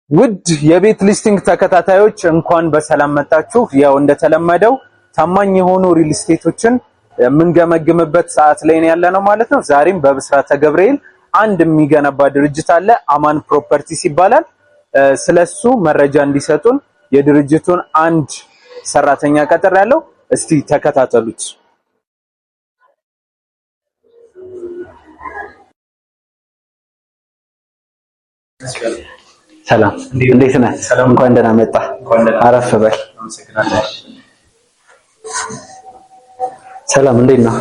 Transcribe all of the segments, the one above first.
ውድ የቤት ሊስቲንግ ተከታታዮች እንኳን በሰላም መጣችሁ። ያው እንደተለመደው ታማኝ የሆኑ ሪል ስቴቶችን የምንገመግምበት ሰዓት ላይ ነው ያለነው ማለት ነው። ዛሬም በብስራተ ገብርኤል አንድ የሚገነባ ድርጅት አለ፣ አማን ፕሮፐርቲስ ይባላል። ስለሱ መረጃ እንዲሰጡን የድርጅቱን አንድ ሰራተኛ ቀጥር ያለው እስቲ ተከታተሉት። ሰላም እንዴት ነህ? እንኳን ደህና መጣ። አረፍ በል። ሰላም እንዴት ነህ?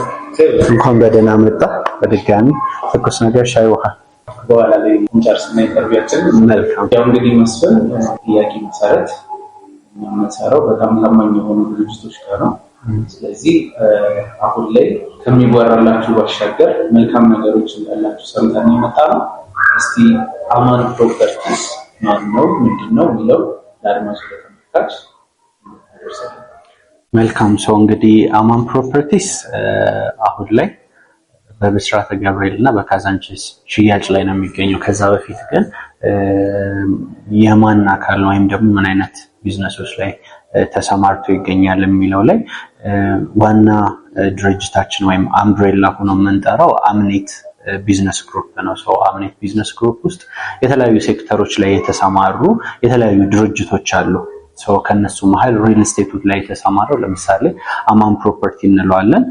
እንኳን በደህና መጣ። በድጋሚ ትኩስ ነገር ሻይ ውሃ በኋላ ላይ እንጨርስና ኢንተርቪያችን መልካም። ያው እንግዲህ መስፍን ጥያቄ መሰረት የምንሰራው በጣም ታማኝ የሆኑ ድርጅቶች ጋር ነው። ስለዚህ አሁን ላይ ከሚወራላችሁ ባሻገር መልካም ነገሮች እንዳላችሁ ሰምተን የመጣ ነው። እስቲ አማን ፕሮፐርቲስ ማነው ምንድነው የሚለው ለአድማጭ ተመልካች መልካም። ሰው እንግዲህ አማን ፕሮፐርቲስ አሁን ላይ በብስራተ ገብርኤል እና በካዛንቺስ ሽያጭ ላይ ነው የሚገኘው። ከዛ በፊት ግን የማን አካል ነው ወይም ደግሞ ምን አይነት ቢዝነሶች ላይ ተሰማርቶ ይገኛል የሚለው ላይ ዋና ድርጅታችን ወይም አምብሬላ ሆኖ የምንጠራው አምኔት ቢዝነስ ግሩፕ ነው። ሰው አምኔት ቢዝነስ ግሩፕ ውስጥ የተለያዩ ሴክተሮች ላይ የተሰማሩ የተለያዩ ድርጅቶች አሉ። ሰው ከነሱ መሃል ሪል ስቴት ላይ የተሰማረው ለምሳሌ አማን ፕሮፐርቲ እንለዋለን።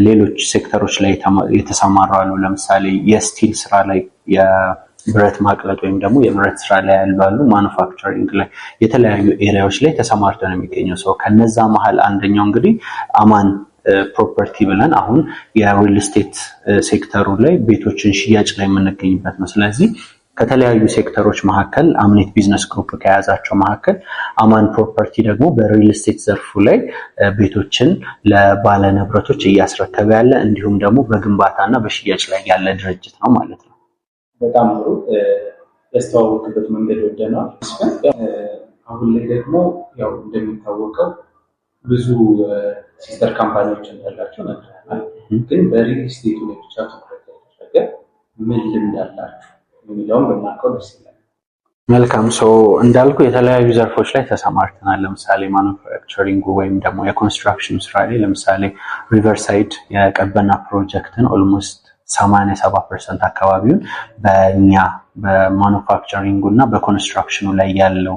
ሌሎች ሴክተሮች ላይ የተሰማሩ አሉ። ለምሳሌ የስቲል ስራ ላይ የብረት ማቅለጥ ወይም ደግሞ የብረት ስራ ላይ ያሉ ማኑፋክቸሪንግ ላይ የተለያዩ ኤሪያዎች ላይ ተሰማርተው ነው የሚገኘው። ሰው ከነዛ መሃል አንደኛው እንግዲህ አማን ፕሮፐርቲ ብለን አሁን የሪል ስቴት ሴክተሩ ላይ ቤቶችን ሽያጭ ላይ የምንገኝበት ነው። ስለዚህ ከተለያዩ ሴክተሮች መካከል አምኔት ቢዝነስ ግሩፕ ከያዛቸው መካከል አማን ፕሮፐርቲ ደግሞ በሪል ስቴት ዘርፉ ላይ ቤቶችን ለባለ ንብረቶች እያስረከበ ያለ እንዲሁም ደግሞ በግንባታና በሽያጭ ላይ ያለ ድርጅት ነው ማለት ነው። በጣም ጥሩ ያስተዋወቅበት መንገድ ወደናል። አሁን ላይ ደግሞ ያው እንደሚታወቀው ብዙ ሲስተር ካምፓኒዎች እንዳላቸው ነግረናል። ግን በሪል ስቴቱ ላይ ብቻ ትኩረት ያደረገ ምን ልምድ አላችሁ የሚለውን ብናውቀው ደስ ይላል። መልካም። ሰው እንዳልኩ የተለያዩ ዘርፎች ላይ ተሰማርተናል። ለምሳሌ ማኑፋክቸሪንግ ወይም ደግሞ የኮንስትራክሽን ስራ ላይ ለምሳሌ ሪቨርሳይድ የቀበና ፕሮጀክትን ኦልሞስት 87% አካባቢውን በእኛ በማኑፋክቸሪንጉ እና በኮንስትራክሽኑ ላይ ያለው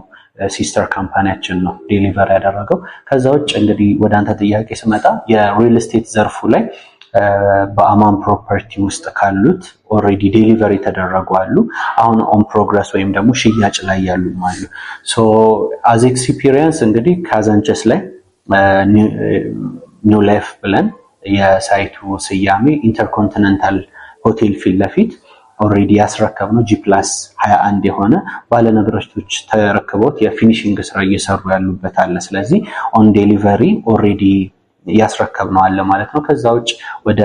ሲስተር ካምፓኒያችን ነው ዴሊቨር ያደረገው። ከዛ ውጭ እንግዲህ ወደ አንተ ጥያቄ ስመጣ የሪል ስቴት ዘርፉ ላይ በአማን ፕሮፐርቲ ውስጥ ካሉት ኦልሬዲ ዴሊቨር የተደረጉ አሉ። አሁን ኦን ፕሮግረስ ወይም ደግሞ ሽያጭ ላይ ያሉ አሉ። ሶ አዝ ኤክስፒሪየንስ እንግዲህ ካዛንቺስ ላይ ኒው ላይፍ ብለን የሳይቱ ስያሜ ኢንተርኮንቲኔንታል ሆቴል ፊት ለፊት ኦልሬዲ ያስረከብነው G+21 የሆነ ባለንብረቶች ተረክበውት የፊኒሺንግ ስራ እየሰሩ ያሉበት አለ። ስለዚህ ኦን ዴሊቨሪ ኦልሬዲ ያስረከብነው አለ ማለት ነው። ከዛ ውጭ ወደ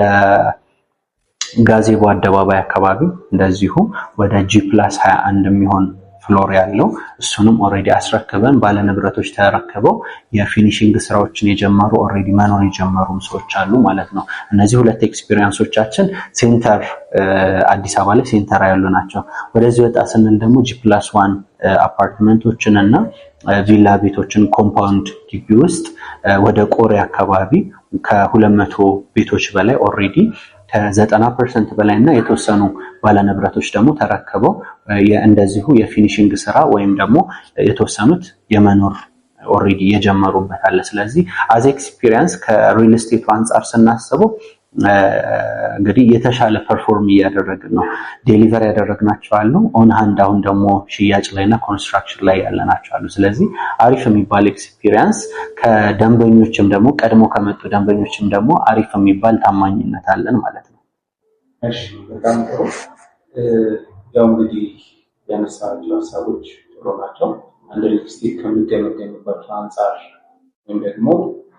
ጋዜቦ አደባባይ አካባቢ እንደዚሁ ወደ G+21 የሚሆን ፍሎር ያለው እሱንም ኦልሬዲ አስረክበን ባለንብረቶች ተረክበው የፊኒሺንግ ስራዎችን የጀመሩ ኦልሬዲ መኖር የጀመሩ ሰዎች አሉ ማለት ነው። እነዚህ ሁለት ኤክስፒሪየንሶቻችን ሴንተር አዲስ አበባ ላይ ሴንተር ያሉ ናቸው። ወደዚህ ወጣ ስንል ደግሞ G+1 አፓርትመንቶችን እና ቪላ ቤቶችን ኮምፓውንድ ግቢ ውስጥ ወደ ቆሬ አካባቢ ከ200 ቤቶች በላይ ኦልሬዲ ከ90% በላይ እና የተወሰኑ ባለንብረቶች ደግሞ ተረክበው እንደዚሁ የፊኒሺንግ ስራ ወይም ደግሞ የተወሰኑት የመኖር ኦልሬዲ የጀመሩበት አለ። ስለዚህ አዝ ኤክስፒሪየንስ ከሪል ስቴቱ አንፃር ስናስበው እንግዲህ የተሻለ ፐርፎርም እያደረግን ነው። ዴሊቨር ያደረግናቸው አሉ ኦን ሃንድ፣ አሁን ደግሞ ሽያጭ ላይና ኮንስትራክሽን ላይ ያለናቸው አሉ። ስለዚህ አሪፍ የሚባል ኤክስፒሪየንስ ከደንበኞችም ደግሞ ቀድሞ ከመጡ ደንበኞችም ደግሞ አሪፍ የሚባል ታማኝነት አለን ማለት ነው። እሺ በጣም ጥሩ። ያው እንግዲህ ያነሳቸው ሀሳቦች ጥሩ ናቸው። አንድ ሪል ስቴት ከሚገመገምባቸው አንፃር ወይም ደግሞ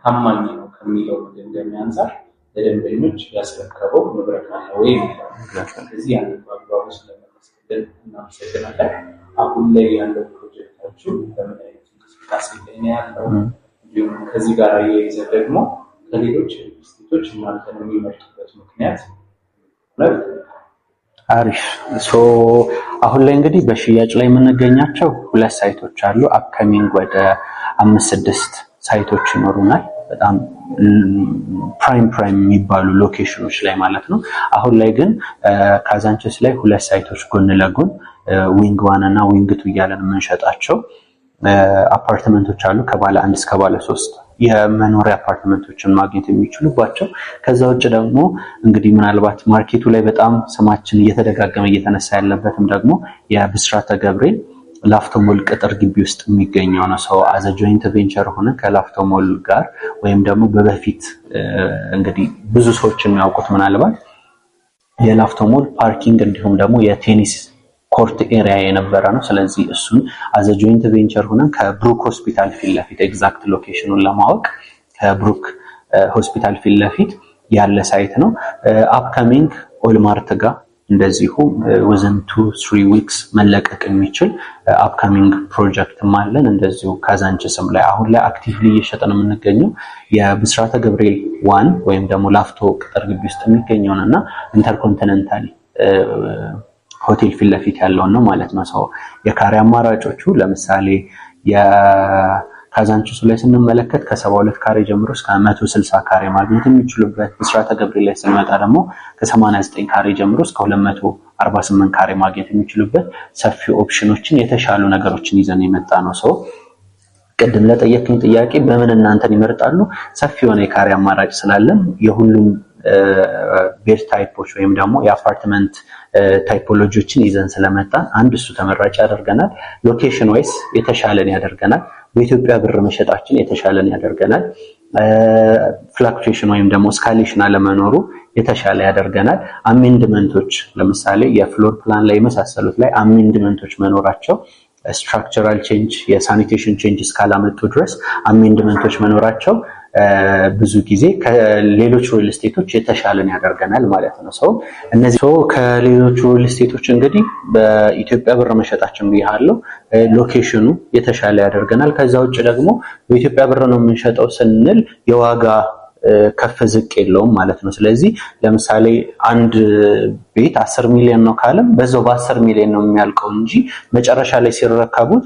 ታማኝ ነው ከሚለው መገምገሚያ አንፃር ለደንበኞች ያስረከበው ንብረት አለ ወይ የሚለው ስለዚህ ያንን በአግባቡ ስለመለስክልን እናመሰግናለን። አሁን ላይ ያለው ፕሮጀክታችሁ በምን አይነት እንቅስቃሴ ላይ ነው ያለው? እንዲሁም ከዚህ ጋር እያይዘ ደግሞ ከሌሎች ሪል ስቴቶች እናንተን የሚመርጡበት ምክንያት ነው? አሪፍ። አሁን ላይ እንግዲህ በሽያጭ ላይ የምንገኛቸው 2 ሳይቶች አሉ። አፕካሚንግ ወደ 5-6 ሳይቶች ይኖሩናል። በጣም ፕራይም የሚባሉ ሎኬሽኖች ላይ ማለት ነው። አሁን ላይ ግን ካዛንቺስ ላይ 2 ሳይቶች ጎን ለጎን ዊንግ 1 እና ዊንግ 2 እያለን የምንሸጣቸው አፓርትመንቶች አሉ። ከባለ 1 እስከ ባለ 3 የመኖሪያ አፓርትመንቶችን ማግኘት የሚችሉባቸው። ከዛ ውጭ ደግሞ እንግዲህ ምናልባት ማርኬቱ ላይ በጣም ስማችን እየተደጋገመ እየተነሳ ያለበትም ደግሞ የብስራተ ገብርኤል ላፍቶ ሞል ቅጥር ግቢ ውስጥ የሚገኘው ነው። ሰው አዘ ጆይንት ቬንቸር ሆነ ከላፍቶ ሞል ጋር ወይም ደግሞ በበፊት እንግዲህ ብዙ ሰዎች የሚያውቁት ምናልባት የላፍቶ ሞል ፓርኪንግ እንዲሁም ደግሞ የቴኒስ ኮርት ኤሪያ የነበረ ነው። ስለዚህ እሱን አዘ ጆይንት ቬንቸር ሆነን ከብሩክ ሆስፒታል ፊት ለፊት ኤግዛክት ሎኬሽኑን ለማወቅ ከብሩክ ሆስፒታል ፊት ለፊት ያለ ሳይት ነው። አፕካሚንግ ኦልማርት ጋር እንደዚሁ within 2-3 weeks መለቀቅ የሚችል አፕካሚንግ ፕሮጀክትም አለን። እንደዚሁ ካዛንቺስም ላይ አሁን ላይ አክቲቭሊ እየሸጠን የምንገኘው የብስራተ ገብርኤል 1 ወይም ደግሞ ላፍቶ ቅጥር ግቢ ውስጥ የሚገኘውና ኢንተርኮንቲኔንታል ሆቴል ፊት ለፊት ያለውን ነው ማለት ነው። ሰው የካሬ አማራጮቹ ለምሳሌ የካዛንቺስ ላይ ስንመለከት ከ72 ካሬ ጀምሮ እስከ 160 ካሬ ማግኘት የሚችሉበት፣ ብስራተ ገብርኤል ላይ ስንመጣ ደግሞ ከ89 ካሬ ጀምሮ እስከ 248 ካሬ ማግኘት የሚችሉበት ሰፊ ኦፕሽኖችን የተሻሉ ነገሮችን ይዘን የመጣ ነው። ሰው ቅድም ለጠየቅኝ ጥያቄ በምን እናንተን ይመርጣሉ? ሰፊ የሆነ የካሬ አማራጭ ስላለን የሁሉም ቤድ ታይፖች ወይም ደግሞ የአፓርትመንት ታይፖሎጂዎችን ይዘን ስለመጣን አንድ እሱ ተመራጭ ያደርገናል። ሎኬሽን ዋይስ የተሻለን ያደርገናል። በኢትዮጵያ ብር መሸጣችን የተሻለን ያደርገናል። ፍላክቹዌሽን ወይም ደግሞ ስካሌሽን አለመኖሩ የተሻለ ያደርገናል። አሜንድመንቶች ለምሳሌ የፍሎር ፕላን ላይ የመሳሰሉት ላይ አሜንድመንቶች መኖራቸው ስትራክቸራል ቼንጅ የሳኒቴሽን ቼንጅ እስካላመጡ ድረስ አሜንድመንቶች መኖራቸው ብዙ ጊዜ ከሌሎች ሪል ስቴቶች የተሻለን ያደርገናል ማለት ነው። ሰው እነዚህ ከሌሎች ሪል ስቴቶች እንግዲህ በኢትዮጵያ ብር መሸጣችን ብያለሁ፣ ሎኬሽኑ የተሻለ ያደርገናል። ከዛ ውጭ ደግሞ በኢትዮጵያ ብር ነው የምንሸጠው ስንል የዋጋ ከፍ ዝቅ የለውም ማለት ነው። ስለዚህ ለምሳሌ አንድ ቤት 10 ሚሊዮን ነው ካለም በዛው በ10 ሚሊዮን ነው የሚያልቀው እንጂ መጨረሻ ላይ ሲረከቡት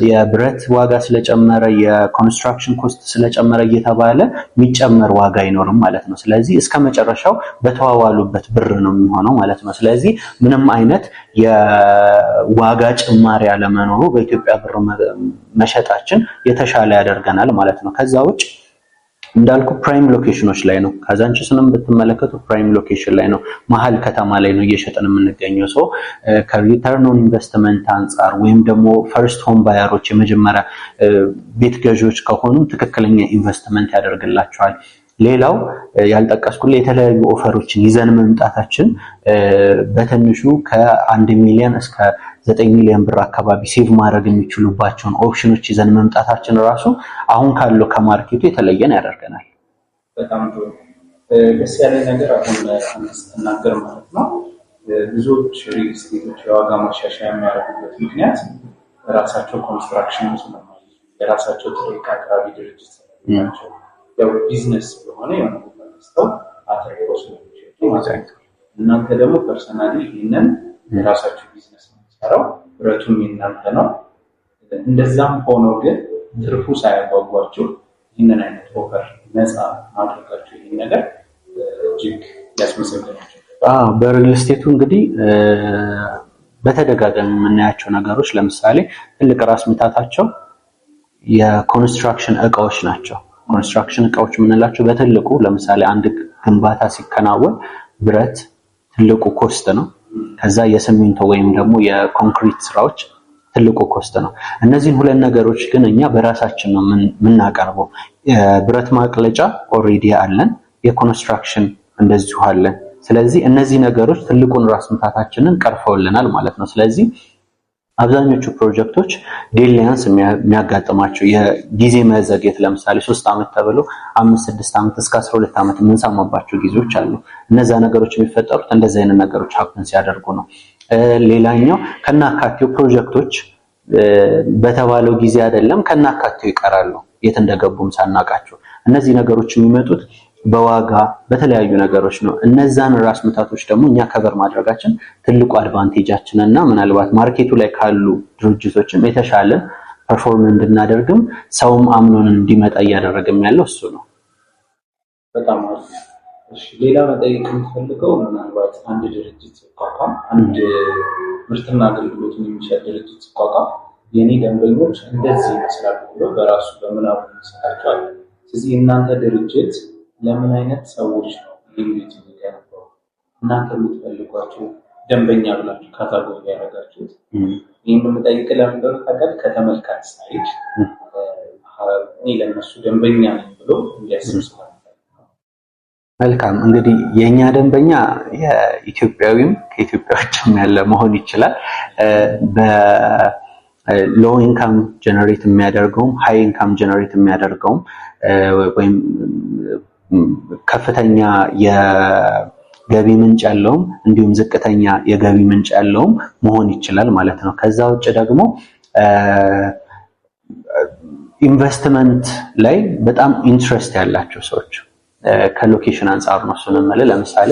የብረት ዋጋ ስለጨመረ የኮንስትራክሽን ኮስት ስለጨመረ እየተባለ የሚጨመር ዋጋ አይኖርም ማለት ነው። ስለዚህ እስከ መጨረሻው በተዋዋሉበት ብር ነው የሚሆነው ማለት ነው። ስለዚህ ምንም አይነት የዋጋ ጭማሪ አለመኖሩ በኢትዮጵያ ብር መሸጣችን የተሻለ ያደርገናል ማለት ነው። ከዛ ውጭ እንዳልኩ ፕራይም ሎኬሽኖች ላይ ነው። ካዛንቺስንም ብትመለከቱ ፕራይም ሎኬሽን ላይ ነው፣ መሀል ከተማ ላይ ነው እየሸጠን የምንገኘው። ሰው ከሪተርን ኦን ኢንቨስትመንት አንጻር ወይም ደግሞ ፈርስት ሆም ባየሮች የመጀመሪያ ቤት ገዢዎች ከሆኑ ትክክለኛ ኢንቨስትመንት ያደርግላቸዋል። ሌላው ያልጠቀስኩልህ የተለያዩ ኦፈሮችን ይዘን መምጣታችን በትንሹ ከ1 ሚሊዮን እስከ 9 ሚሊዮን ብር አካባቢ ሴቭ ማድረግ የሚችሉባቸውን ኦፕሽኖች ይዘን መምጣታችን ራሱ አሁን ካለው ከማርኬቱ የተለየን ያደርገናል። በጣም ጥሩ። ደስ ያለ ነገር አሁን እናገር ማለት ነው። ብዙዎች ሪል ስቴቶች የዋጋ ማሻሻያ የሚያደርጉበት ምክንያት ራሳቸው ኮንስትራክሽን ስለማይችሉ የራሳቸው ትልቅ አቅራቢ ድርጅት ስለሌላቸው ያው ቢዝነስ ስለሆነ የሆነ ቦታ ገዝተው አትርፈው ስለሚሸጡ ማለት ነው። እናንተ ደግሞ ፐርሰናሊ ይህንን የራሳቸው ቢዝነስ ነው የሚሰራው፣ ብረቱም የእናንተ ነው። እንደዛም ሆኖ ግን ትርፉ ሳያጓጓችሁ ይህንን አይነት ኦፈር ነፃ ማድረጋችሁ ይህን ነገር እጅግ ያስመሰግናቸው። በሪል ስቴቱ እንግዲህ በተደጋጋሚ የምናያቸው ነገሮች ለምሳሌ ትልቅ ራስ ምታታቸው የኮንስትራክሽን እቃዎች ናቸው። ኮንስትራክሽን እቃዎች የምንላቸው በትልቁ ለምሳሌ አንድ ግንባታ ሲከናወን ብረት ትልቁ ኮስት ነው። ከዛ የሲሚንቶ ወይም ደግሞ የኮንክሪት ስራዎች ትልቁ ኮስት ነው። እነዚህን ሁለት ነገሮች ግን እኛ በራሳችን ነው የምናቀርበው። የብረት ማቅለጫ ኦሬዲ አለን፣ የኮንስትራክሽን እንደዚሁ አለን። ስለዚህ እነዚህ ነገሮች ትልቁን ራስ ምታታችንን ቀርፈውልናል ማለት ነው። ስለዚህ አብዛኞቹ ፕሮጀክቶች ዴሊያንስ የሚያጋጥማቸው የጊዜ መዘግየት ለምሳሌ 3 ዓመት ተብሎ 5-6 ዓመት እስከ 12 ዓመት የምንሰማባቸው ጊዜዎች አሉ። እነዛ ነገሮች የሚፈጠሩት እንደዚህ አይነት ነገሮች ሀፕን ሲያደርጉ ነው። ሌላኛው ከናካቴው ፕሮጀክቶች በተባለው ጊዜ አይደለም ከናካቴው ይቀራሉ፣ የት እንደገቡም ሳናቃቸው። እነዚህ ነገሮች የሚመጡት በዋጋ በተለያዩ ነገሮች ነው። እነዛን ራስ ምታቶች ደግሞ እኛ ከበር ማድረጋችን ትልቁ አድቫንቴጃችን እና ምናልባት ማርኬቱ ላይ ካሉ ድርጅቶችም የተሻለ ፐርፎርም እንድናደርግም ሰውም አምኖን እንዲመጣ እያደረገም ያለው እሱ ነው። በጣም አሪፍ። እሺ ሌላ መጠየቅ የምፈልገው ምናልባት አንድ ድርጅት ሲቋቋም አንድ ምርትና አገልግሎትን የሚሸጥ ድርጅት ሲቋቋም የኔ ደንበኞች እንደዚህ ይመስላሉ ብሎ በራሱ በምናቡ ይሰጣቸዋል። ስለዚህ እናንተ ድርጅት ለምን አይነት ሰዎች ነው ሊሚት የሚገነባው? እናንተ የምትፈልጓቸው ደንበኛ ብላችሁ ካታጎሪ ያደረጋችሁት? ይህን የምጠይቅ ለምን ታውቃለህ? ከተመልካች ሳይድ እኔ ለነሱ ደንበኛ ነኝ ብሎ እንዲያስብ ስለሆነ። መልካም እንግዲህ የኛ ደንበኛ የኢትዮጵያዊም ከኢትዮጵያ ውጭም ያለ መሆን ይችላል። በሎ ኢንካም ጀነሬት የሚያደርገውም ሃይ ኢንካም ጀነሬት የሚያደርገውም ወይም ከፍተኛ የገቢ ምንጭ ያለውም እንዲሁም ዝቅተኛ የገቢ ምንጭ ያለውም መሆን ይችላል ማለት ነው። ከዛ ውጭ ደግሞ ኢንቨስትመንት ላይ በጣም ኢንትረስት ያላቸው ሰዎች ከሎኬሽን አንፃር ነው እሱን የምልህ። ለምሳሌ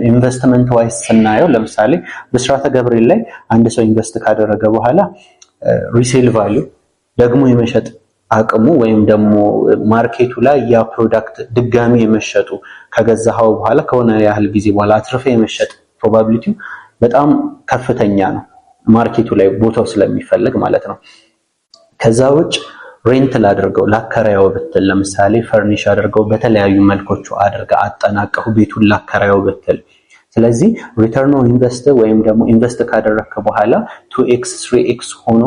ኢንቨስትመንት ዋይስ ስናየው ለምሳሌ ብስራተ ገብርኤል ላይ አንድ ሰው ኢንቨስት ካደረገ በኋላ ሪሴል ቫልዩ ደግሞ የመሸጥ አቅሙ ወይም ደግሞ ማርኬቱ ላይ ያ ፕሮዳክት ድጋሚ የመሸጡ ከገዛኸው በኋላ ከሆነ ያህል ጊዜ በኋላ አትርፈ የመሸጥ ፕሮባቢሊቲው በጣም ከፍተኛ ነው፣ ማርኬቱ ላይ ቦታው ስለሚፈልግ ማለት ነው። ከዛ ውጭ ሬንት ላድርገው ላከራየው ብትል ለምሳሌ ፈርኒሽ አድርገው በተለያዩ መልኮቹ አድርገ አጠናቀሁ ቤቱን ላከራየው ብትል፣ ስለዚህ ሪተርን ኦን ኢንቨስት ወይም ደግሞ ኢንቨስት ካደረግከ በኋላ 2x 3x ሆኖ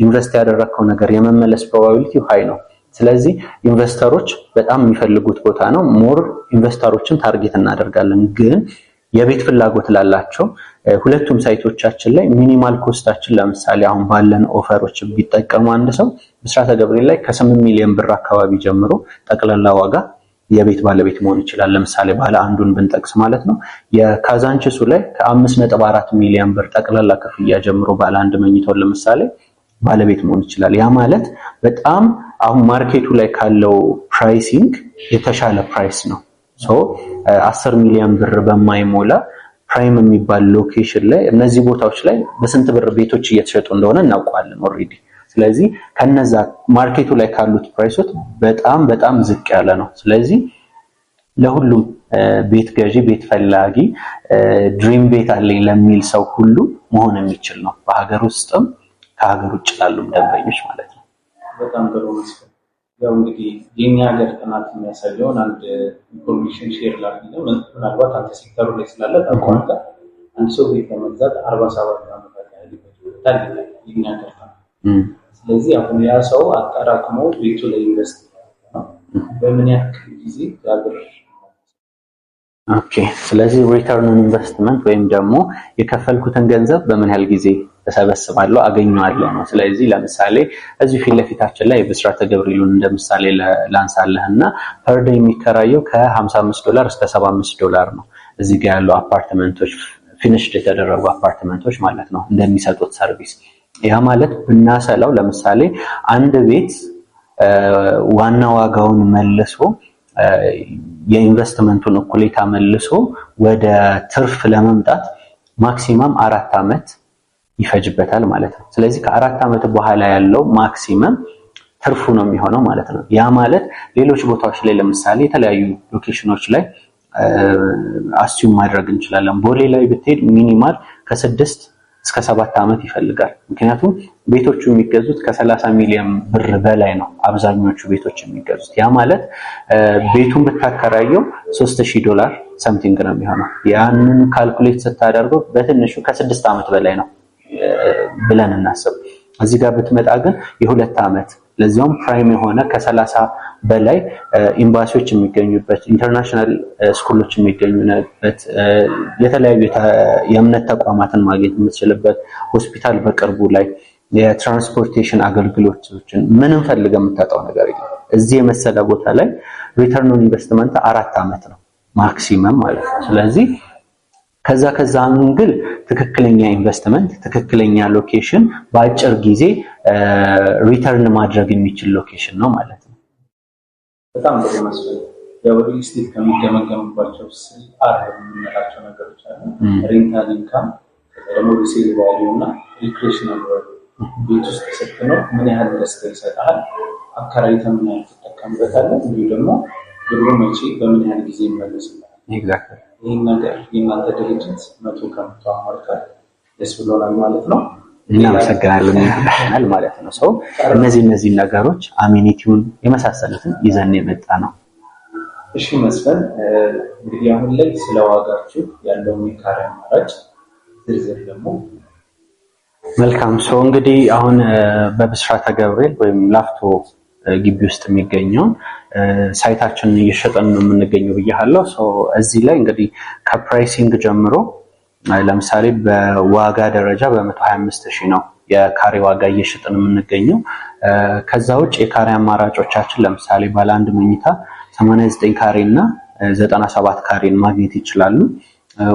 ኢንቨስት ያደረግከው ነገር የመመለስ ፕሮባቢሊቲ ሃይ ነው። ስለዚህ ኢንቨስተሮች በጣም የሚፈልጉት ቦታ ነው። ሞር ኢንቨስተሮችን ታርጌት እናደርጋለን። ግን የቤት ፍላጎት ላላቸው ሁለቱም ሳይቶቻችን ላይ ሚኒማል ኮስታችን ለምሳሌ አሁን ባለን ኦፈሮች ቢጠቀሙ አንድ ሰው ብስራተ ገብርኤል ላይ ከ8 ሚሊዮን ብር አካባቢ ጀምሮ ጠቅላላ ዋጋ የቤት ባለቤት መሆን ይችላል። ለምሳሌ ባለ አንዱን ብንጠቅስ ማለት ነው። የካዛንቺሱ ላይ ከ5.4 ሚሊዮን ብር ጠቅላላ ክፍያ ጀምሮ ባለ አንድ መኝታውን ለምሳሌ ባለቤት መሆን ይችላል። ያ ማለት በጣም አሁን ማርኬቱ ላይ ካለው ፕራይሲንግ የተሻለ ፕራይስ ነው። 10 ሚሊዮን ብር በማይሞላ ፕራይም የሚባል ሎኬሽን ላይ እነዚህ ቦታዎች ላይ በስንት ብር ቤቶች እየተሸጡ እንደሆነ እናውቀዋለን ኦልሬዲ። ስለዚህ ከነዛ ማርኬቱ ላይ ካሉት ፕራይሶች በጣም በጣም ዝቅ ያለ ነው። ስለዚህ ለሁሉም ቤት ገዢ ቤት ፈላጊ ድሪም ቤት አለኝ ለሚል ሰው ሁሉ መሆን የሚችል ነው፣ በሀገር ውስጥም ከሀገር ውጭ ላሉ ደንበኞች ማለት ነው። በጣም ጥሩ ነው። ያው እንግዲህ የኛ ሀገር ጥናት የሚያሳየውን አንድ ኢንፎርሜሽን ሼር ላድርግ። ምናልባት አንተ ሴክተሩ ላይ ስላለ ታውቀዋለህ። አንድ ሰው ቤት ለመግዛት 47 ዓመት ይፈጃል የኛ ሀገር ጥናት። ስለዚህ አሁን ያ ሰው አጠራቅሞ ቤቱ ላይ ኢንቨስት ነው በምን ያክል ጊዜ ያብር? ኦኬ ስለዚህ ሪተርን ኦን ኢንቨስትመንት ወይም ደግሞ የከፈልኩትን ገንዘብ በምን ያህል ጊዜ ተሰበስባለሁ አገኘዋለሁ ነው። ስለዚህ ለምሳሌ እዚህ ፊት ለፊታችን ላይ ብስራተ ገብርኤልን እንደምሳሌ ላንሳለህና ፐር ዴይ የሚከራየው $55 እስከ $75 ነው። እዚህ ጋር ያሉ አፓርትመንቶች ፊኒሽድ የተደረጉ አፓርትመንቶች ማለት ነው እንደሚሰጡት ሰርቪስ። ያ ማለት ብናሰላው ለምሳሌ አንድ ቤት ዋና ዋጋውን መልሶ የኢንቨስትመንቱን እኩሌታ መልሶ ወደ ትርፍ ለመምጣት ማክሲመም 4 ዓመት ይፈጅበታል ማለት ነው። ስለዚህ ከ4 ዓመት በኋላ ያለው ማክሲመም ትርፉ ነው የሚሆነው ማለት ነው። ያ ማለት ሌሎች ቦታዎች ላይ ለምሳሌ የተለያዩ ሎኬሽኖች ላይ አስዩም ማድረግ እንችላለን። ቦሌ ላይ ብትሄድ ሚኒማል ከ6 እስከ 7 ዓመት ይፈልጋል። ምክንያቱም ቤቶቹ የሚገዙት ከ30 ሚሊዮን ብር በላይ ነው አብዛኞቹ ቤቶች የሚገዙት። ያ ማለት ቤቱን ብታከራየው $3000 ሰምቲንግ ነው የሚሆነው። ያንን ካልኩሌት ስታደርገው በትንሹ ከ6 ዓመት በላይ ነው ብለን እናስብ። እዚህ ጋር ብትመጣ ግን የ2 ዓመት ለዚያውም ፕራይም የሆነ ከ30 በላይ ኤምባሲዎች የሚገኙበት ኢንተርናሽናል ስኩሎች የሚገኙበት የተለያዩ የእምነት ተቋማትን ማግኘት የምትችልበት ሆስፒታል በቅርቡ ላይ የትራንስፖርቴሽን አገልግሎቶችን ምንም ፈልገህ የምታጣው ነገር የለም። እዚህ የመሰለ ቦታ ላይ ሪተርን ኦን ኢንቨስትመንት 4 ዓመት ነው ማክሲመም ማለት ነው። ስለዚህ ከዛ አንግል ትክክለኛ ኢንቨስትመንት ትክክለኛ ሎኬሽን በአጭር ጊዜ ሪተርን ማድረግ የሚችል ሎኬሽን ነው ማለት ነው። በጣም ጥሩ መስሎኝ። ያው ሪል ስቴት ከሚገመገምባቸው ስልጣን የምንላቸው ነገሮች አሉ። ሬንታል ኢንካም ደግሞ ሪሴል ቫልዩ እና ሪክሬሽናል ቫልዩ ቤት ውስጥ ስትኖር ምን ያህል ደስታ ይሰጣል፣ አከራይተህ ምን ያህል ትጠቀምበታለህ፣ እንዲሁ ደግሞ ብሩ መቼ በምን ያህል ጊዜ ይመለስልሃል። ኤግዛክትሊ ይህን ነገር የእናንተ ድርጅት 100% አሟልቷል። ደስ ብሎናል ማለት ነው። እናመሰግናለን ማለት ነው። ሰው እነዚህ ነገሮች አሚኒቲውን የመሳሰሉትን ይዘን የመጣ ነው። እሺ መስፍን፣ እንግዲህ አሁን ላይ ስለ ዋጋችሁ ያለውን የካሬ አማራጭ ዝርዝር ደግሞ መልካም። ሰው እንግዲህ አሁን በብስራተ ገብርኤል ወይም ላፍቶ ግቢ ውስጥ የሚገኘው ሳይታችንን እየሸጠን ነው የምንገኘው ብያለሁ። ሰው እዚህ ላይ እንግዲህ ከፕራይሲንግ ጀምሮ ለምሳሌ በዋጋ ደረጃ በ125,000 ነው የካሬ ዋጋ እየሸጥን የምንገኘው። ከዛ ውጭ የካሬ አማራጮቻችን ለምሳሌ ባለ አንድ መኝታ 89 ካሬ እና 97 ካሬን ማግኘት ይችላሉ።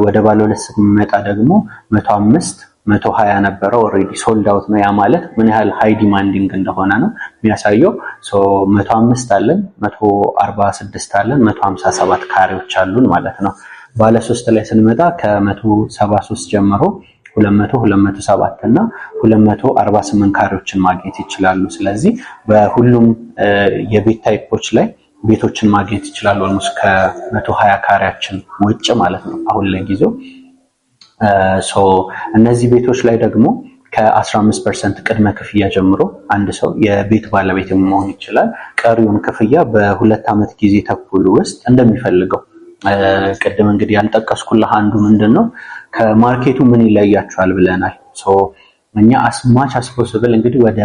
ወደ ባለ ሁለት ስንመጣ ደግሞ 105 120 ነበረ ኦሬዲ ሶልድ አውት ነው። ያ ማለት ምን ያህል ሃይ ዲማንዲንግ እንደሆነ ነው የሚያሳየው። 105 አለን፣ 146 አለን፣ 157 ካሬዎች አሉን ማለት ነው። ባለ 3 ላይ ስንመጣ ከ173 ጀምሮ 200 207 እና 248 ካሬዎችን ማግኘት ይችላሉ። ስለዚህ በሁሉም የቤት ታይፖች ላይ ቤቶችን ማግኘት ይችላሉ። ኦልሞስት ከ120 ካሬያችን ውጭ ማለት ነው አሁን ለጊዜው። እነዚህ ቤቶች ላይ ደግሞ ከ15% ቅድመ ክፍያ ጀምሮ አንድ ሰው የቤት ባለቤት መሆን ይችላል። ቀሪውን ክፍያ በሁለት ዓመት ጊዜ ተኩል ውስጥ እንደሚፈልገው። ቅድም እንግዲህ ያልጠቀስኩልህ አንዱ ምንድነው ከማርኬቱ ምን ይለያቸዋል ብለናል። እኛ አስማች አስፖስብል እንግዲህ ወደ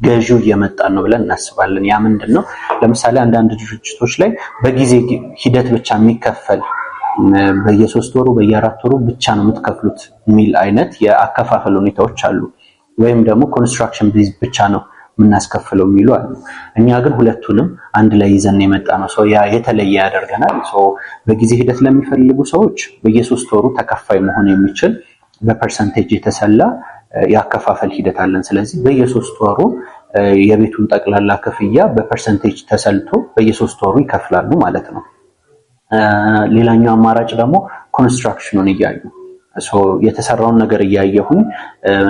ገዢው እየመጣን ነው ብለን እናስባለን። ያ ምንድነው ለምሳሌ አንዳንድ ድርጅቶች ላይ በጊዜ ሂደት ብቻ የሚከፈል በየ3 ወሩ በየ4 ወሩ ብቻ ነው የምትከፍሉት የሚል አይነት የአከፋፈል ሁኔታዎች አሉ። ወይም ደግሞ ኮንስትራክሽን ቤዝ ብቻ ነው የምናስከፍለው የሚሉ አሉ። እኛ ግን ሁለቱንም አንድ ላይ ይዘን የመጣ ነው። ያ የተለየ ያደርገናል። በጊዜ ሂደት ለሚፈልጉ ሰዎች በየ3 ወሩ ተከፋይ መሆን የሚችል በፐርሰንቴጅ የተሰላ ያከፋፈል ሂደት አለን። ስለዚህ በየ3 ወሩ የቤቱን ጠቅላላ ክፍያ በፐርሰንቴጅ ተሰልቶ በየ3 ወሩ ይከፍላሉ ማለት ነው። ሌላኛው አማራጭ ደግሞ ኮንስትራክሽኑን እያዩ የተሰራውን ነገር እያየሁኝ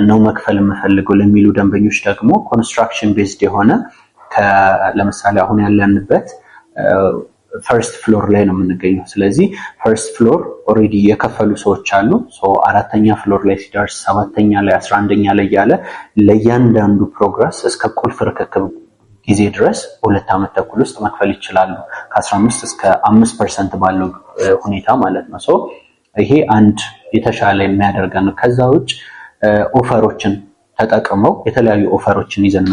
ነው መክፈል የምፈልገው ለሚሉ ደንበኞች ደግሞ ኮንስትራክሽን ቤዝድ የሆነ ለምሳሌ አሁን ያለንበት ፈርስት ፍሎር ላይ ነው የምንገኘው። ስለዚህ ፈርስት ፍሎር ኦሬዲ የከፈሉ ሰዎች አሉ። አራተኛ ፍሎር ላይ ሲደርስ 7ኛ ላይ 11ኛ ላይ ያለ ለእያንዳንዱ ፕሮግረስ እስከ ቁልፍ ርክክብ ጊዜ ድረስ 2 ዓመት ተኩል ውስጥ መክፈል ይችላሉ። ከ15 እስከ 5% ባለው ሁኔታ ማለት ነው። ይሄ አንድ የተሻለ የሚያደርገን ነው። ከዛ ውጭ ኦፈሮችን ተጠቅመው የተለያዩ ኦፈሮችን ይዘን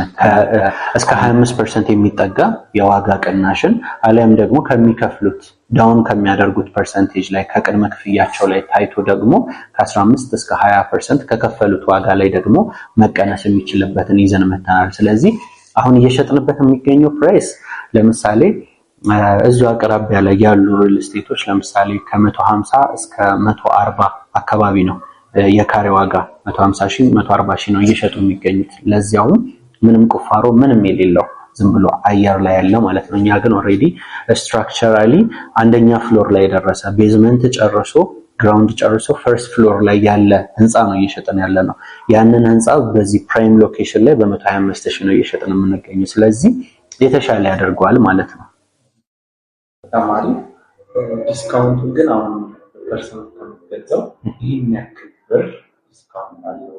እስከ 25% የሚጠጋ የዋጋ ቅናሽን አሊያም ደግሞ ከሚከፍሉት ዳውን ከሚያደርጉት ፐርሰንቴጅ ላይ ከቅድመ ክፍያቸው ላይ ታይቶ ደግሞ ከ15 እስከ 20% ከከፈሉት ዋጋ ላይ ደግሞ መቀነስ የሚችልበትን ይዘን መተናል። ስለዚህ አሁን እየሸጥንበት የሚገኘው ፕራይስ ለምሳሌ እዚሁ አቅራቢያ ላይ ያሉ ሪል ስቴቶች ለምሳሌ ከ150 እስከ 140 አካባቢ ነው የካሬ ዋጋ 150,000 140,000 ነው እየሸጡ የሚገኙት። ለዚያውም ምንም ቁፋሮ ምንም የሌለው ዝም ብሎ አየር ላይ ያለ ማለት ነው። እኛ ግን ኦሬዲ ስትራክቸራሊ አንደኛ ፍሎር ላይ የደረሰ ቤዝመንት ጨርሶ ግራውንድ ጨርሶ ፈርስት ፍሎር ላይ ያለ ህንፃ ነው እየሸጥን ያለ ነው። ያንን ህንፃ በዚህ ፕራይም ሎኬሽን ላይ በ125,000 ነው እየሸጥን የምንገኘው። ስለዚህ የተሻለ ያደርገዋል ማለት ነው። ተማሪ ዲስካውንቱ ግን አሁን ፐርሰንት ከሚገዛው ይሄን ያክል ብር ዲስካውንት አለው።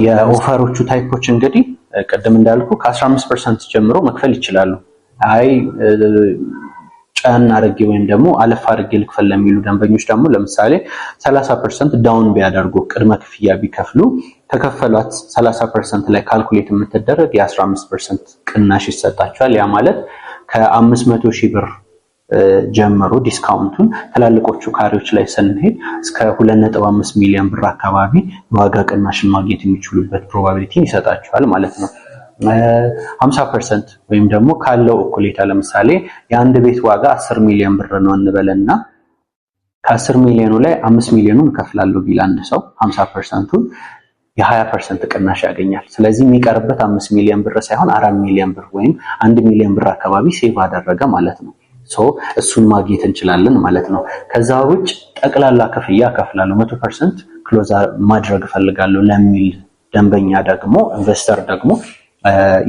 የኦፈሮቹ ታይፖች እንግዲህ ቅድም እንዳልኩ ከ15% ጀምሮ መክፈል ይችላሉ። አይ ጫን አድርጌ ወይም ደግሞ አለፍ አድርጌ ልክፈል ለሚሉ ደንበኞች ደግሞ ለምሳሌ 30% ዳውን ቢያደርጉ ቅድመ ክፍያ ቢከፍሉ ከከፈሏት 30% ላይ ካልኩሌት የምትደረግ የ15% ቅናሽ ይሰጣቸዋል። ያ ማለት ከ500,000 ብር ጀምሮ ዲስካውንቱን ትላልቆቹ ካሬዎች ላይ ስንሄድ እስከ 2.5 ሚሊዮን ብር አካባቢ የዋጋ ቅናሽን ማግኘት የሚችሉበት ፕሮባቢሊቲን ይሰጣቸዋል ማለት ነው። 50% ወይም ደግሞ ካለው እኩሌታ ለምሳሌ የአንድ ቤት ዋጋ 10 ሚሊዮን ብር ነው እንበልና ከ10 ሚሊዮኑ ላይ 5 ሚሊዮኑን እከፍላለሁ ቢል አንድ ሰው 50%ቱን የ20% ቅናሽ ያገኛል። ስለዚህ የሚቀርበት 5 ሚሊዮን ብር ሳይሆን 4 ሚሊዮን ብር ወይም 1 ሚሊዮን ብር አካባቢ ሴቭ አደረገ ማለት ነው። እሱን ማግኘት እንችላለን ማለት ነው። ከዛ ውጭ ጠቅላላ ክፍያ እከፍላለሁ 100% ክሎዝ ማድረግ እፈልጋለሁ ለሚል ደንበኛ ደግሞ ኢንቨስተር ደግሞ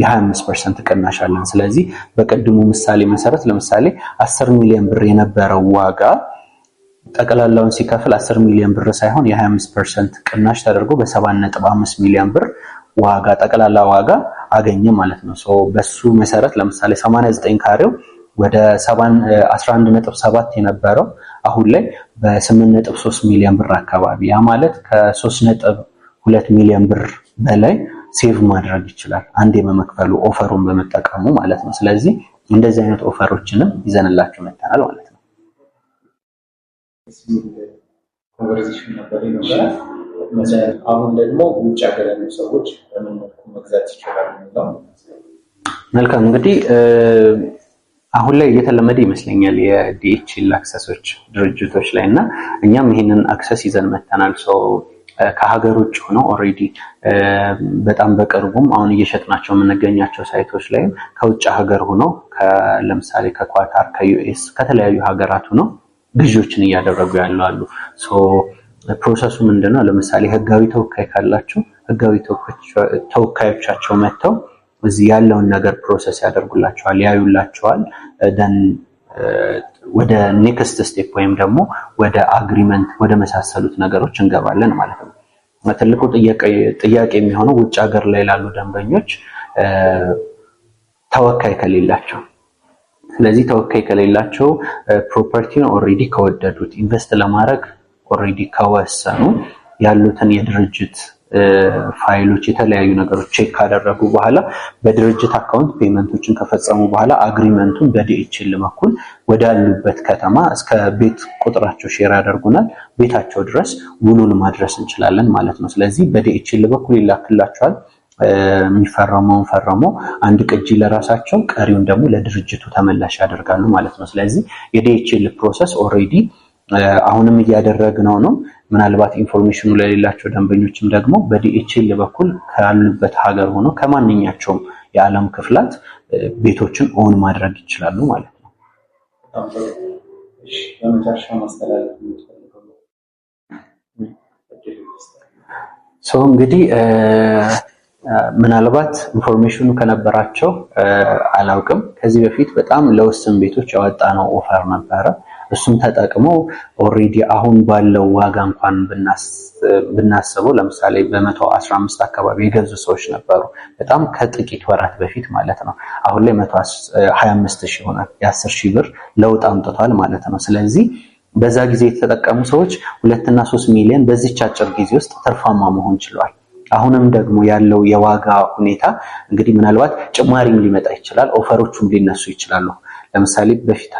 የ25% ቅናሽ አለን። ስለዚህ በቅድሙ ምሳሌ መሰረት ለምሳሌ 10 ሚሊዮን ብር የነበረው ዋጋ ጠቅላላውን ሲከፍል 10 ሚሊዮን ብር ሳይሆን የ25% ቅናሽ ተደርጎ በ7.5 ሚሊዮን ብር ዋጋ ጠቅላላ ዋጋ አገኘ ማለት ነው። በሱ መሰረት ለምሳሌ 89 ካሬው ወደ 11.7 የነበረው አሁን ላይ በ8.3 ሚሊዮን ብር አካባቢ ያ ማለት ከ3.2 ሚሊዮን ብር በላይ ሴቭ ማድረግ ይችላል አንዴ በመክፈሉ ኦፈሩን በመጠቀሙ ማለት ነው። ስለዚህ እንደዚህ አይነት ኦፈሮችንም ይዘንላችሁ መጥተናል ማለት ነው። ኮንቨርሴሽን ነበር ይኖራል። አሁን ደግሞ ውጭ ሀገር ያሉ ሰዎች በምን መልኩ መግዛት ይችላሉ ነው? መልካም እንግዲህ አሁን ላይ እየተለመደ ይመስለኛል የዲኤችኤል አክሰሶች ድርጅቶች ላይ እና እኛም ይሄንን አክሰስ ይዘን መጥተናል። ከሀገር ውጭ ሆኖ ኦሬዲ በጣም በቅርቡም አሁን እየሸጥናቸው የምንገኛቸው ሳይቶች ላይ ከውጭ ሀገር ሆኖ ለምሳሌ ከኳታር፣ ከዩኤስ ከተለያዩ ሀገራት ሆኖ ግዢዎችን እያደረጉ ያሉ አሉ። ፕሮሰሱ ምንድነው? ለምሳሌ ህጋዊ ተወካይ ካላቸው ህጋዊ ተወካዮቻቸው መጥተው እዚህ ያለውን ነገር ፕሮሰስ ያደርጉላቸዋል፣ ያዩላቸዋል። ደን ወደ ኔክስት ስቴፕ ወይም ደግሞ ወደ አግሪመንት ወደ መሳሰሉት ነገሮች እንገባለን ማለት ነው። ትልቁ ጥያቄ የሚሆነው ውጭ ሀገር ላይ ላሉ ደንበኞች ተወካይ ከሌላቸው፣ ስለዚህ ተወካይ ከሌላቸው ፕሮፐርቲውን ኦሬዲ ከወደዱት ኢንቨስት ለማድረግ ኦሬዲ ከወሰኑ ያሉትን የድርጅት ፋይሎች የተለያዩ ነገሮች ቼክ ካደረጉ በኋላ በድርጅት አካውንት ፔመንቶችን ከፈጸሙ በኋላ አግሪመንቱን በዲኤችኤል በኩል ወዳሉበት ከተማ እስከ ቤት ቁጥራቸው ሼር ያደርጉናል። ቤታቸው ድረስ ውሉን ማድረስ እንችላለን ማለት ነው። ስለዚህ በዲኤችኤል በኩል ይላክላቸዋል። የሚፈረመውን ፈረሞ አንድ ቅጂ ለራሳቸው ቀሪውን ደግሞ ለድርጅቱ ተመላሽ ያደርጋሉ ማለት ነው። ስለዚህ የዲኤችኤል ፕሮሰስ ኦሬዲ አሁንም እያደረግነው ነው። ምናልባት ኢንፎርሜሽኑ ለሌላቸው ደንበኞችም ደግሞ በዲኤችኤል በኩል ካሉበት ሀገር ሆኖ ከማንኛቸውም የዓለም ክፍላት ቤቶችን ኦን ማድረግ ይችላሉ ማለት ነው። እንግዲህ ምናልባት ኢንፎርሜሽኑ ከነበራቸው አላውቅም፣ ከዚህ በፊት በጣም ለውስን ቤቶች ያወጣነው ኦፈር ነበረ። እሱም ተጠቅመው ኦሬዲ አሁን ባለው ዋጋ እንኳን ብናስበው ለምሳሌ በ115 አካባቢ የገዙ ሰዎች ነበሩ፣ በጣም ከጥቂት ወራት በፊት ማለት ነው። አሁን ላይ 125,000 ሆኗል። የ10,000 ብር ለውጥ አምጥቷል ማለት ነው። ስለዚህ በዛ ጊዜ የተጠቀሙ ሰዎች 2 እና 3 ሚሊዮን በዚህች አጭር ጊዜ ውስጥ ትርፋማ መሆን ችለዋል። አሁንም ደግሞ ያለው የዋጋ ሁኔታ እንግዲህ ምናልባት ጭማሪም ሊመጣ ይችላል፣ ኦፈሮቹም ሊነሱ ይችላሉ። ለምሳሌ በፊት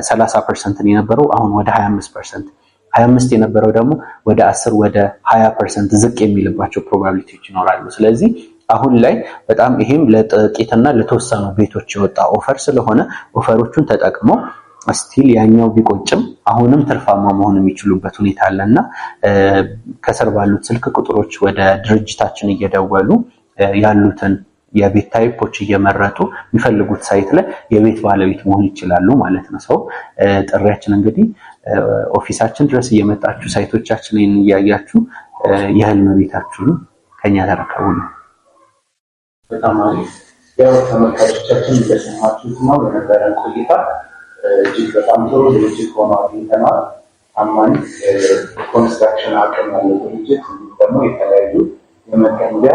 30% የነበረው አሁን ወደ 25%፣ 25 የነበረው ደግሞ ወደ 10 ወደ 20% ዝቅ የሚልባቸው ፕሮባቢሊቲዎች ይኖራሉ። ስለዚህ አሁን ላይ በጣም ይሄም ለጥቂትና ለተወሰኑ ቤቶች የወጣ ኦፈር ስለሆነ ኦፈሮቹን ተጠቅመው ስቲል ያኛው ቢቆጭም አሁንም ትርፋማ መሆን የሚችሉበት ሁኔታ አለና ከስር ባሉት ስልክ ቁጥሮች ወደ ድርጅታችን እየደወሉ ያሉትን የቤት ታይፖች እየመረጡ የሚፈልጉት ሳይት ላይ የቤት ባለቤት መሆን ይችላሉ ማለት ነው። ጥሪያችን እንግዲህ ኦፊሳችን ድረስ እየመጣችሁ ሳይቶቻችንን እያያችሁ የህልም ቤታችሁን ከኛ ተረከቡ ነው። በጣም አሪፍ። ያው ተመልካቾቻችን እንደሰማችሁት ነው በነበረን ቆይታ እጅግ በጣም ጥሩ ድርጅት ሆኖ አግኝተናል። ታማኝ ኮንስትራክሽን አቅም ያለው ድርጅት እንዲሁም ደግሞ የተለያዩ የመገንቢያ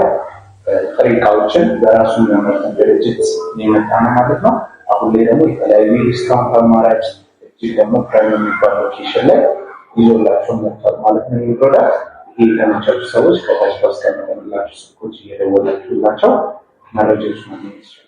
ጥሬ ዕቃዎችን በራሱ የሚያመርተን ድርጅት የመጣ ነው ማለት ነው። አሁን ላይ ደግሞ የተለያዩ ዲስካውንት አማራጭ እጅግ ደግሞ ፕራይም የሚባል ሎኬሽን ላይ ይዞላቸው መጥቷል ማለት ነው። ፕሮዳክት ይሄ የተመቻቹ ሰዎች ከታች ባስቀመጥንላችሁ ስልኮች እየደወላችሁላቸው መረጃዎች ማግኘት ይችላሉ።